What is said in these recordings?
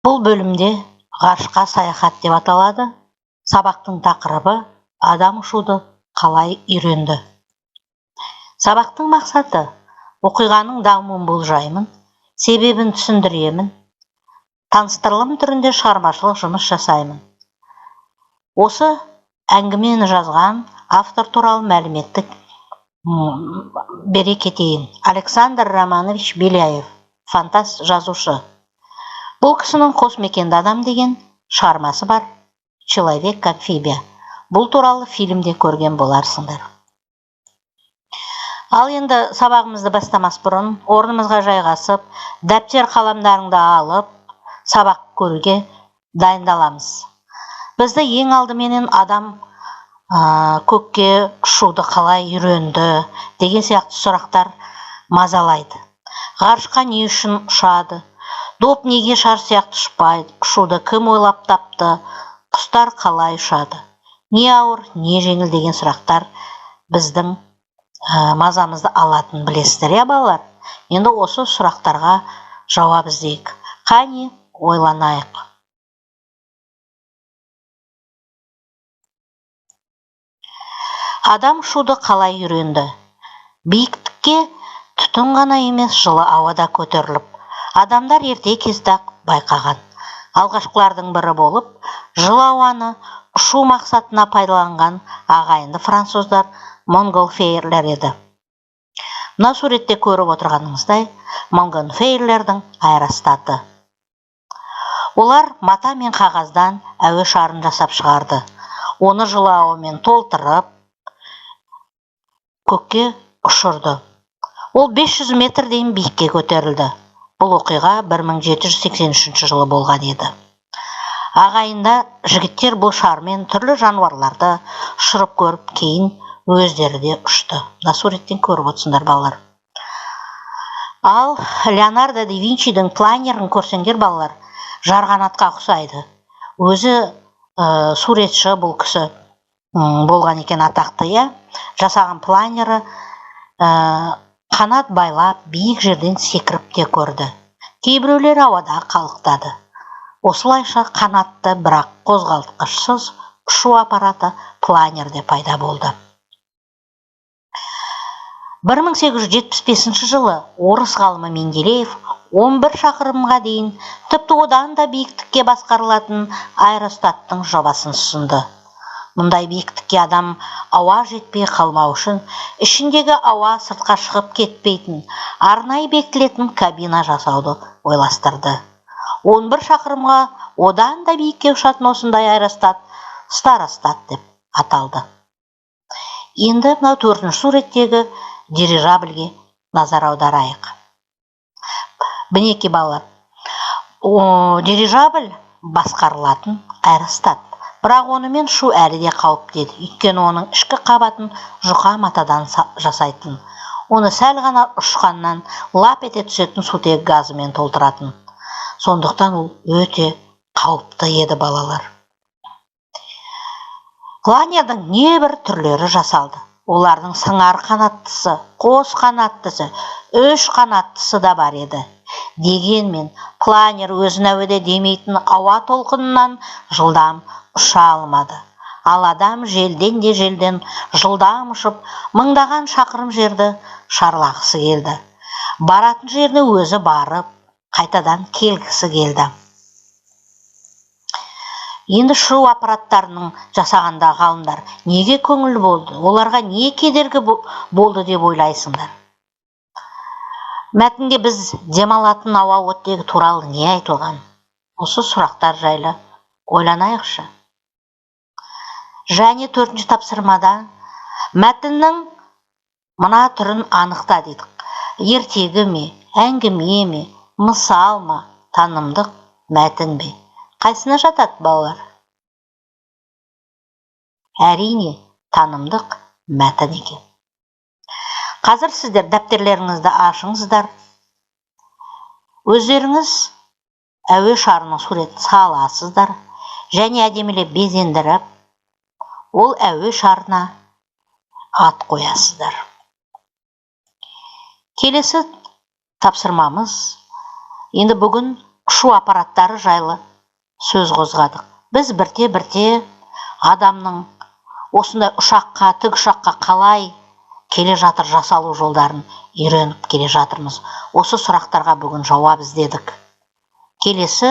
Бұл бөлімде ғарышқа саяхат деп аталады. Сабақтың тақырыбы адам ұшуды қалай үйренді. Сабақтың мақсаты оқиғаның дамуын болжаймын, себебін түсіндіремін, таныстырылым түрінде шығармашылық жұмыс жасаймын. Осы әңгімені жазған автор туралы мәліметтік бере кетейін. Александр Романович Беляев, фантаст жазушы. Бұл кісінің «Қос мекенді адам» деген шығармасы бар, «Человек-амфибия». Бұл туралы фильмде көрген боларсыңдар. Ал енді сабағымызды бастамас бұрын орнымызға жайғасып, дәптер қаламдарыңды алып, сабақ көруге дайындаламыз. Бізді ең алдыменен адам көкке ұшуды қалай үйренді деген сияқты сұрақтар мазалайды. Ғарышқа не үшін ұшады? Доп неге шар сияқты ұшпайды? Ұшуды кім ойлап тапты? Құстар қалай ұшады? Не ауыр, не жеңіл деген сұрақтар біздің мазамызды алатын білесіздер, иә балалар? Енді осы сұрақтарға жауап іздейік. Қане, ойланайық. Адам ұшуды қалай үйренді? Биіктікке түтін ғана емес, жылы ауада көтеріліп, адамдар ерте кезде-ақ байқаған. Алғашқылардың бірі болып, жылы ауаны ұшу мақсатына пайдаланған ағайынды француздар Монгольферлер еді. Мына суретте көріп отырғаныңыздай, Монгольферлердің аэростаты. Олар мата мен қағаздан әуе шарын жасап шығарды. Оны жылы ауамен толтырып, көкке ұшырды. Ол 500 метрден биікке көтерілді. Бұл оқиға 1783 жылы болған еді. Ағайында жігіттер бұл шармен түрлі жануарларды ұшырып көріп, кейін өздері де ұшты. Мына суреттен көріп отырсыңдар балалар. Ал Леонардо да Винчидің планерін көрсеңдер балалар, жарғанатқа ұқсайды. Өзі суретші бұл кісі болған екен, атақты, иә. Жасаған планері қанат байлап, биік жерден секіріп те көрді. Кейбіреулер ауада қалықтады. Осылайша қанатты, бірақ қозғалтқышсыз ұшу аппараты планерде пайда болды. 1875 жылы орыс ғалымы Менделеев 11 шақырымға дейін, тіпті одан да биіктікке басқарылатын аэростаттың жобасын ұсынды. Мұндай биіктікке адам ауа жетпей қалмау үшін ішіндегі ауа сыртқа шығып кетпейтін, арнайы бекітілетін кабина жасауды ойластырды. 11 шақырымға одан да биікке ұшатын осындай аэростат старостат деп аталды. Енді мынау 4-ші суреттегі дирижабльге назар аударайық. Мінеки балалар, дирижабль басқарылатын аэростат. Бірақ онымен ұшу әлі де қауіпті еді. Өйткені оның ішкі қабатын жұқа матадан жасайтын. Оны сәл ғана ұшқаннан лап ете түсетін сутек газымен толтыратын. Сондықтан ол өте қауіпті еді балалар. Планердің небір түрлері жасалды. Олардың сыңар қанаттысы, қос қанаттысы, 3 қанаттысы да бар еді. Дегенмен планер өзін әуеде демейтін ауа толқынынан жылдам ұша алмады. Ал адам желден де желден жылдам ұшып, мыңдаған шақырым жерді шарлағысы келді. Баратын жеріне өзі барып, қайтадан келгісі келді. Енді ұшу аппараттарының жасағанда ғалымдар неге көңіл болды? Оларға не кедергі болды деп ойлайсыңдар? Мәтінде біз демалатын ауа оттегі туралы не айтылған? Осы сұрақтар жайлы ойланайықшы. Және 4-ші тапсырмада мәтіннің мына түрін анықта дедік. Ертегі ме, әңгіме ме, мысал ма, танымдық мәтін бе? Қайсына жатады балалар? Әрине, танымдық мәтін екен. Қазір сіздер дәптерлеріңізді ашыңыздар. Өздеріңіз әуе шарының суретін саласыздар және әдемілеп безендіріп, ол әуе шарына ат қоясыздар. Келесі тапсырмамыз, енді бүгін ұшу аппараттары жайлы сөз қозғадық. Біз бірте-бірте адамның осындай ұшаққа, тікұшаққа қалай келе жатыр жасалу жолдарын үйреніп келе жатырмыз. Осы сұрақтарға бүгін жауап іздедік. Келесі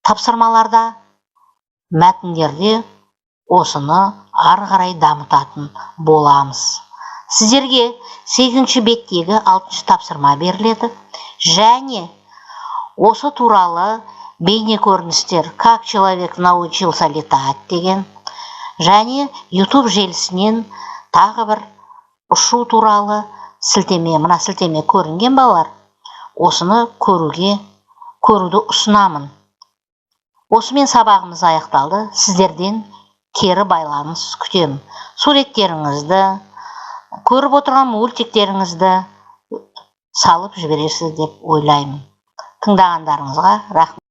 тапсырмаларда, мәтіндерде осыны ары қарай дамытатын боламыз. Сіздерге 8-ші беттегі 6-шы тапсырма беріледі. Және осы туралы бейне көріністер «Как человек научился летать» деген, және YouTube желісінен тағы бір ұшу туралы сілтеме, мына сілтеме көрінген балалар, осыны көруді ұсынамын. Осымен сабағымыз аяқталды. Сіздерден кері байланыс күтемін. Суреттеріңізді, көріп отырған мультиктеріңізді салып жібересіз деп ойлаймын. Тыңдағандарыңызға рахмет.